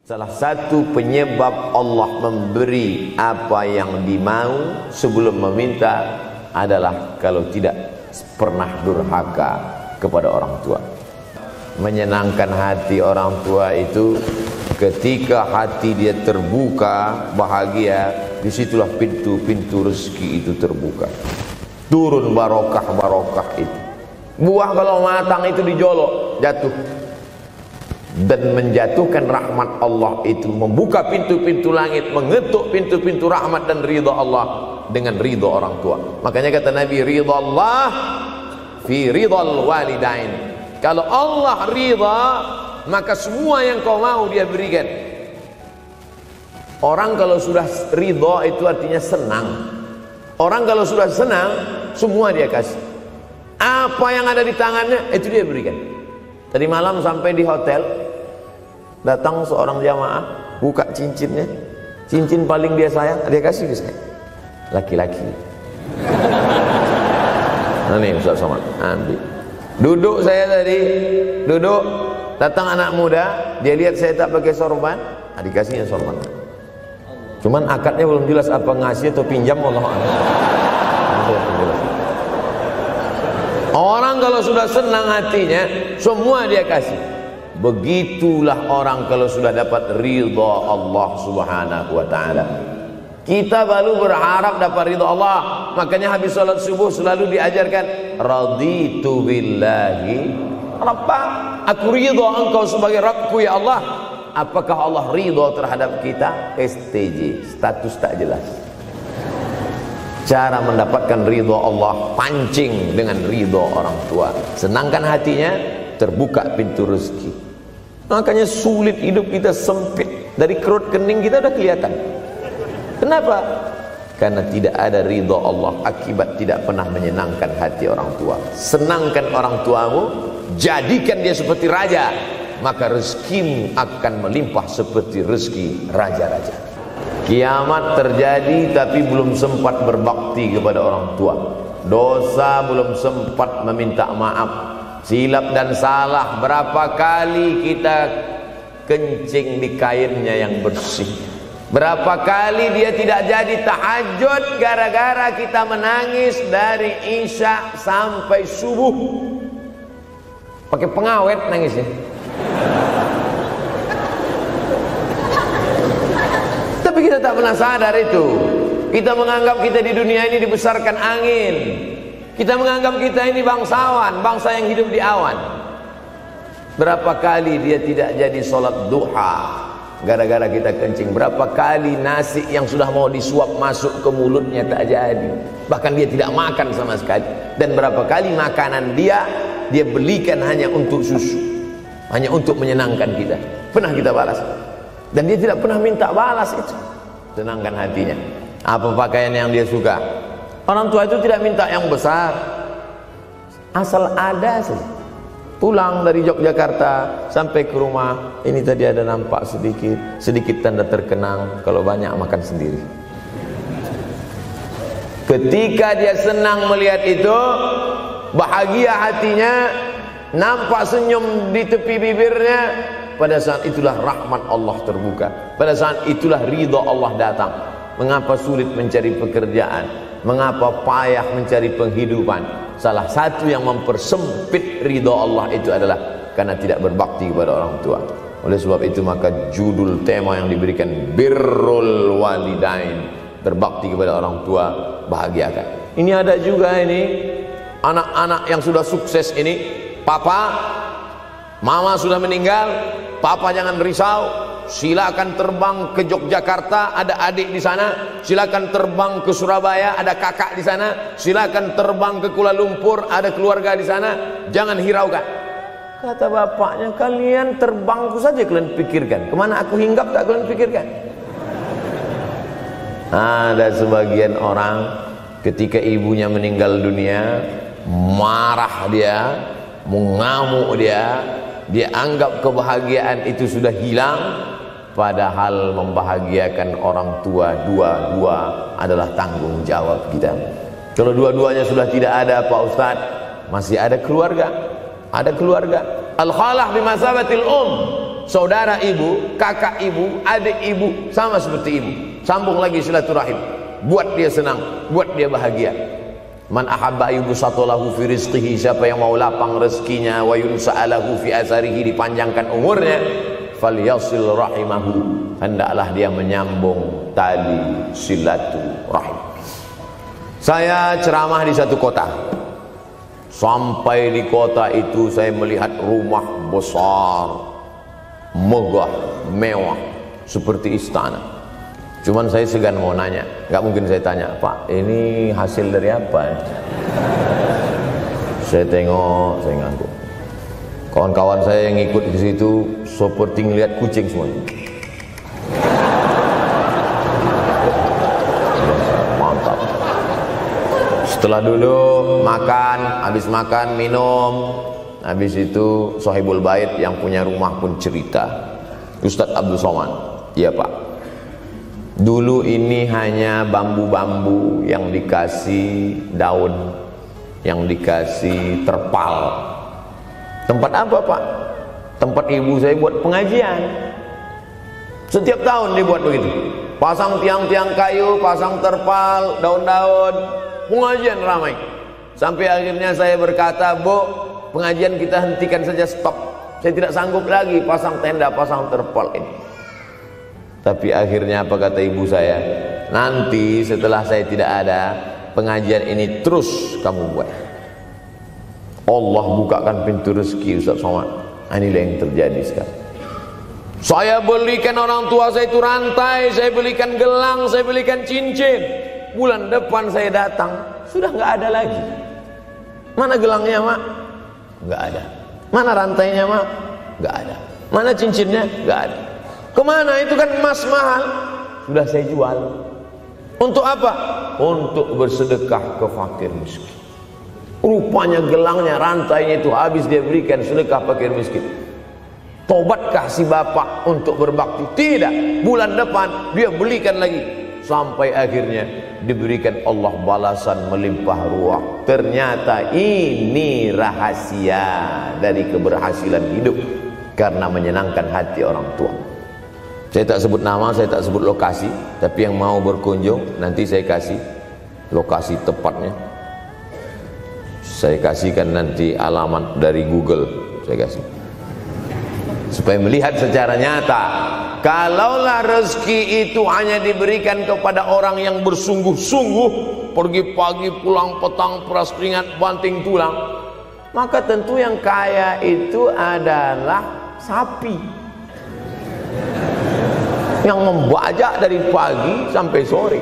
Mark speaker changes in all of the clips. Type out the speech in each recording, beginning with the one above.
Speaker 1: Salah satu penyebab Allah memberi apa yang dimau sebelum meminta adalah kalau tidak pernah durhaka kepada orang tua. Menyenangkan hati orang tua itu ketika hati dia terbuka, bahagia, disitulah pintu-pintu rezeki itu terbuka. Turun barokah-barokah itu. Buah kalau matang itu dijolok, jatuh. Dan menjatuhkan rahmat Allah itu, membuka pintu-pintu langit, mengetuk pintu-pintu rahmat dan ridha Allah dengan ridha orang tua. Makanya kata Nabi, ridha Allah fi ridhal walidain. Kalau Allah ridha, maka semua yang kau mau dia berikan. Orang kalau sudah ridha itu artinya senang. Orang kalau sudah senang, semua dia kasih. Apa yang ada di tangannya itu dia berikan. Tadi malam sampai di hotel, datang seorang jamaah, buka cincinnya, cincin paling dia sayang, dia kasih ke saya. Laki-laki. Nah nih Ustaz Somad, ambil. Duduk saya tadi, duduk, datang anak muda, dia lihat saya tak pakai sorban, dikasihnya sorban. Cuman akadnya belum jelas apa ngasih atau pinjam, Allah. Orang kalau sudah senang hatinya, semua dia kasih. Begitulah orang kalau sudah dapat ridha Allah Subhanahu wa taala. Kita baru berharap dapat ridha Allah. Makanya habis salat subuh selalu diajarkan raditu billahi rabba. Aku ridha engkau sebagai Rabbku ya Allah. Apakah Allah ridha terhadap kita? STJ, status tak jelas. Cara mendapatkan ridha Allah, pancing dengan ridha orang tua. Senangkan hatinya, terbuka pintu rezeki. Makanya sulit hidup kita, sempit. Dari kerut kening kita udah kelihatan. Kenapa? Karena tidak ada ridha Allah akibat tidak pernah menyenangkan hati orang tua. Senangkan orang tuamu, jadikan dia seperti raja, maka rezekimu akan melimpah seperti rezeki raja-raja. Kiamat terjadi tapi belum sempat berbakti kepada orang tua. Dosa belum sempat meminta maaf. Silap dan salah berapa kali kita kencing di kainnya yang bersih. Berapa kali dia tidak jadi tahajud gara-gara kita menangis dari isya sampai subuh. Pakai pengawet nangisnya. Tapi kita tak pernah sadar itu. Kita menganggap kita di dunia ini dibesarkan angin. Kita menganggap kita ini bangsawan, bangsa yang hidup di awan. Berapa kali dia tidak jadi sholat duha gara-gara kita kencing. Berapa kali nasi yang sudah mau disuap masuk ke mulutnya tak jadi. Bahkan dia tidak makan sama sekali. Dan berapa kali makanan dia belikan hanya untuk susu, hanya untuk menyenangkan kita. Pernah kita balas. Dan dia tidak pernah minta balas itu. Senangkan hatinya. Apa pakaian yang dia suka. Orang tua itu tidak minta yang besar, asal ada saja. Pulang dari Yogyakarta sampai ke rumah, ini tadi ada nampak sedikit tanda terkenang. Kalau banyak makan sendiri. Ketika dia senang melihat itu, bahagia hatinya, nampak senyum di tepi bibirnya, pada saat itulah rahmat Allah terbuka. Pada saat itulah ridha Allah datang. Mengapa sulit mencari pekerjaan? Mengapa payah mencari penghidupan? Salah satu yang mempersempit ridha Allah itu adalah karena tidak berbakti kepada orang tua. Oleh sebab itu maka judul tema yang diberikan birrul walidain, berbakti kepada orang tua, bahagiakan. Ini ada juga ini anak-anak yang sudah sukses ini, papa, mama sudah meninggal, papa jangan risau. Silakan terbang ke Yogyakarta, ada adik di sana. Silakan terbang ke Surabaya, ada kakak di sana. Silakan terbang ke Kuala Lumpur, ada keluarga di sana. Jangan hiraukan. Kata bapaknya, kalian terbangku saja kalian pikirkan. Kemana aku hinggap tak kalian pikirkan. Ada sebagian orang ketika ibunya meninggal dunia, marah dia, mengamuk dia anggap kebahagiaan itu sudah hilang. Padahal membahagiakan orang tua dua-dua adalah tanggung jawab kita. Kalau dua-duanya sudah tidak ada Pak Ustadz, masih ada keluarga. Ada keluarga. Al-khalah bimasabatil saudara ibu, kakak ibu, adik ibu, sama seperti ibu. Sambung lagi silaturahim, buat dia senang, buat dia bahagia. Man ahabba yubsatalahu fi rizqihi, siapa yang mau lapang rezekinya, wa yunsa'alahu fi asarihi, dipanjangkan umurnya, falyasil rahimahu, hendaklah dia menyambung tali silaturahim. Saya ceramah di satu kota. Sampai di kota itu saya melihat rumah besar, megah, mewah, seperti istana. Cuman saya segan mau nanya, nggak mungkin saya tanya, Pak, ini hasil dari apa? Saya tengok, saya ngangguk. Kawan-kawan saya yang ikut di situ seperti ngelihat kucing semua. Mantap. Setelah duduk, makan, habis makan, minum, habis itu Sohibul Bait yang punya rumah pun cerita, Ustadz Abdul Somad, iya Pak, dulu ini hanya bambu-bambu yang dikasih daun, yang dikasih terpal. Tempat apa Pak? Tempat ibu saya buat pengajian. Setiap tahun dibuat begitu. Pasang tiang-tiang kayu, pasang terpal, daun-daun, pengajian ramai. Sampai akhirnya saya berkata, Bu, pengajian kita hentikan saja, stop. Saya tidak sanggup lagi pasang tenda, pasang terpal ini. Tapi akhirnya apa kata ibu saya? Nanti setelah saya tidak ada, pengajian ini terus kamu buat. Allah bukakan pintu rezeki Ustaz Somad. Inilah yang terjadi sekarang. Saya belikan orang tua saya itu rantai, saya belikan gelang, saya belikan cincin. Bulan depan saya datang, sudah nggak ada lagi. Mana gelangnya Mak? Nggak ada. Mana rantainya Mak? Nggak ada. Mana cincinnya? Nggak ada. Kemana? Itu kan emas mahal. Sudah saya jual. Untuk apa? Untuk bersedekah ke fakir miskin. Rupanya gelangnya, rantainya itu habis dia berikan sedekah fakir miskin. Tobatkah si bapak untuk berbakti? Tidak. Bulan depan dia belikan lagi. Sampai akhirnya diberikan Allah balasan melimpah ruah. Ternyata ini rahasia dari keberhasilan hidup, karena menyenangkan hati orang tua. Saya tak sebut nama, saya tak sebut lokasi, tapi yang mau berkunjung nanti saya kasih lokasi tepatnya. Saya kasihkan nanti alamat dari Google, saya kasih, supaya melihat secara nyata. Kalaulah rezeki itu hanya diberikan kepada orang yang bersungguh-sungguh, pergi pagi pulang petang, peras keringat banting tulang, maka tentu yang kaya itu adalah sapi yang membajak dari pagi sampai sore.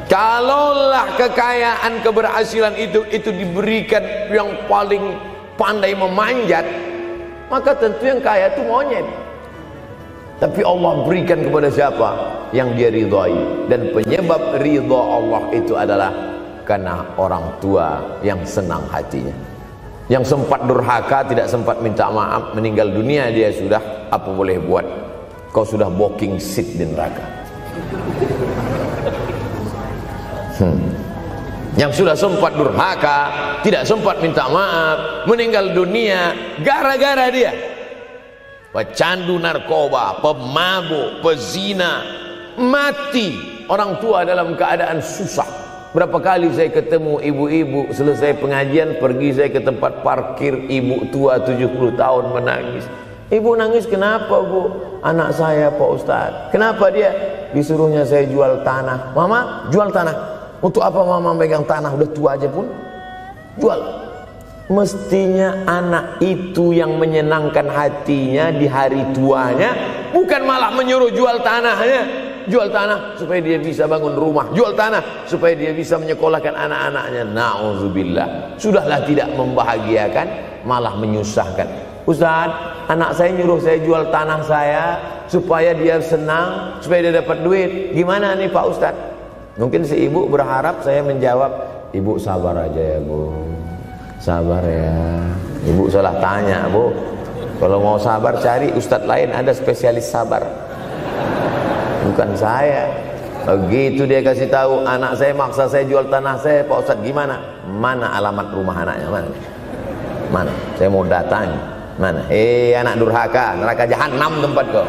Speaker 1: Kalaulah kekayaan, keberhasilan itu diberikan yang paling pandai memanjat, maka tentu yang kaya itu monyet. Tapi Allah berikan kepada siapa? Yang dia ridhai. Dan penyebab ridha Allah itu adalah karena orang tua yang senang hatinya. Yang sempat durhaka, tidak sempat minta maaf, meninggal dunia dia sudah, apa boleh buat? Kau sudah booking seat di neraka. Yang sudah sempat durhaka, tidak sempat minta maaf, meninggal dunia gara-gara dia pecandu narkoba, pemabuk, pezina, mati. Orang tua dalam keadaan susah. Berapa kali saya ketemu ibu-ibu selesai pengajian, pergi saya ke tempat parkir, ibu tua 70 tahun menangis. Ibu nangis kenapa Bu? Anak saya Pak Ustadz. Kenapa dia? Disuruhnya saya jual tanah. Mama jual tanah. Untuk apa mama megang tanah? Udah tua aja pun jual. Mestinya anak itu yang menyenangkan hatinya di hari tuanya, bukan malah menyuruh jual tanahnya. Jual tanah supaya dia bisa bangun rumah, jual tanah supaya dia bisa menyekolahkan anak-anaknya. Na'udzubillah. Sudahlah tidak membahagiakan, malah menyusahkan. Ustaz, anak saya nyuruh saya jual tanah saya supaya dia senang, supaya dia dapat duit. Gimana nih Pak Ustaz? Mungkin si ibu berharap saya menjawab, ibu sabar aja ya Bu, sabar ya. Ibu salah tanya Bu. Kalau mau sabar cari ustadz lain, ada spesialis sabar, bukan saya. Begitu dia kasih tahu, anak saya maksa saya jual tanah saya, Pak Ustadz gimana? Mana alamat rumah anaknya? Mana? Saya mau datang. Mana? Anak durhaka, neraka jahanam tempat kau.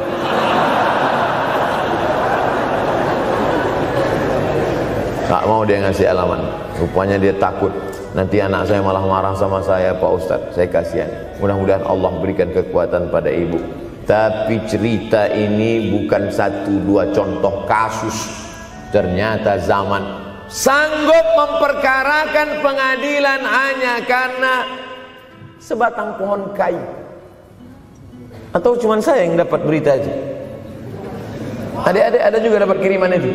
Speaker 1: Tak mau dia ngasih alamat. Rupanya dia takut nanti anak saya malah marah sama saya, Pak Ustadz. Saya kasihan. Mudah-mudahan Allah berikan kekuatan pada ibu. Tapi cerita ini bukan satu dua contoh kasus. Ternyata zaman sanggup memperkarakan pengadilan hanya karena sebatang pohon kayu. Atau cuma saya yang dapat berita aja? Adik-adik ada juga dapat kiriman itu.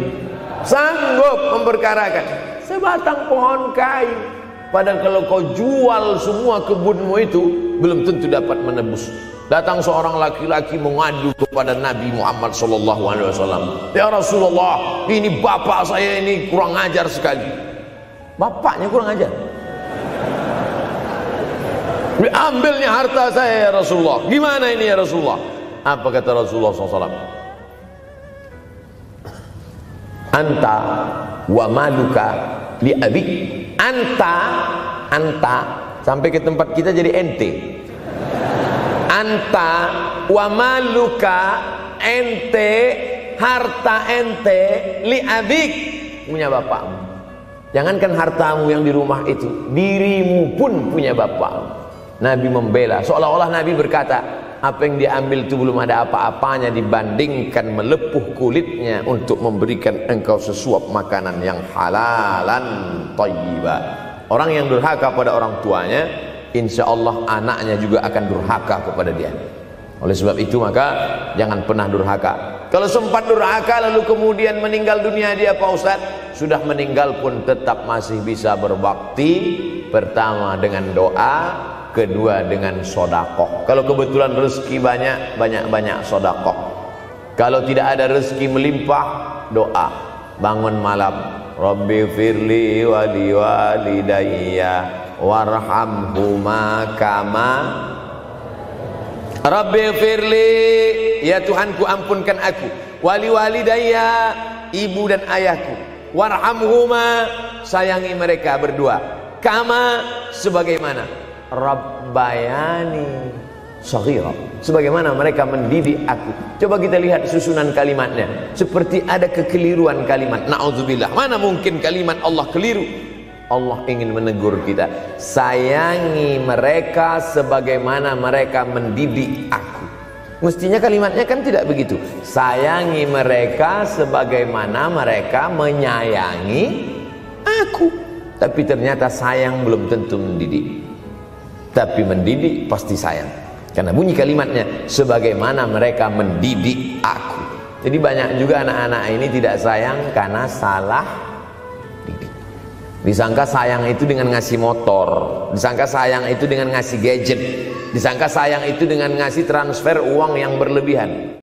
Speaker 1: Sanggup memperkarakan sebatang pohon kayu. Padahal kalau kau jual semua kebunmu itu, belum tentu dapat menebus. Datang seorang laki-laki mengadu kepada Nabi Muhammad SAW. Ya Rasulullah, ini bapak saya ini kurang ajar sekali. Bapaknya kurang ajar. Diambilnya harta saya ya Rasulullah. Gimana ini ya Rasulullah? Apa kata Rasulullah SAW? Anta wa maluka li abik. Anta sampai ke tempat kita jadi ente. Anta wa maluka, ente, harta ente, li abik, punya bapakmu. Jangankan hartamu yang di rumah itu, dirimu pun punya bapakmu. Nabi membela, seolah-olah Nabi berkata, apa yang diambil itu belum ada apa-apanya dibandingkan melepuh kulitnya untuk memberikan engkau sesuap makanan yang halalan thayyibah. Orang yang durhaka pada orang tuanya, insya Allah anaknya juga akan durhaka kepada dia. Oleh sebab itu maka jangan pernah durhaka. Kalau sempat durhaka lalu kemudian meninggal dunia dia, Pak Ustadz, sudah meninggal pun tetap masih bisa berbakti. Pertama dengan doa, kedua dengan sodakoh. Kalau kebetulan rezeki banyak sodakoh. Kalau tidak ada rezeki melimpah, doa. Bangun malam, Rabbi firli wali walidayya warhamhuma kama Rabbi firli, ya Tuhanku ampunkan aku, wali walidayya, ibu dan ayahku, warhamhuma, sayangi mereka berdua, kama, sebagaimana Rabbayani shaghira, sebagaimana mereka mendidik aku. Coba kita lihat susunan kalimatnya, seperti ada kekeliruan kalimat. Na'udzubillah, mana mungkin kalimat Allah keliru. Allah ingin menegur kita, sayangi mereka sebagaimana mereka mendidik aku. Mestinya kalimatnya kan tidak begitu. Sayangi mereka sebagaimana mereka menyayangi aku. Tapi ternyata sayang belum tentu mendidik. Tapi mendidik pasti sayang. Karena bunyi kalimatnya, sebagaimana mereka mendidik aku. Jadi banyak juga anak-anak ini tidak sayang karena salah didik. Disangka sayang itu dengan ngasih motor, disangka sayang itu dengan ngasih gadget, disangka sayang itu dengan ngasih transfer uang yang berlebihan.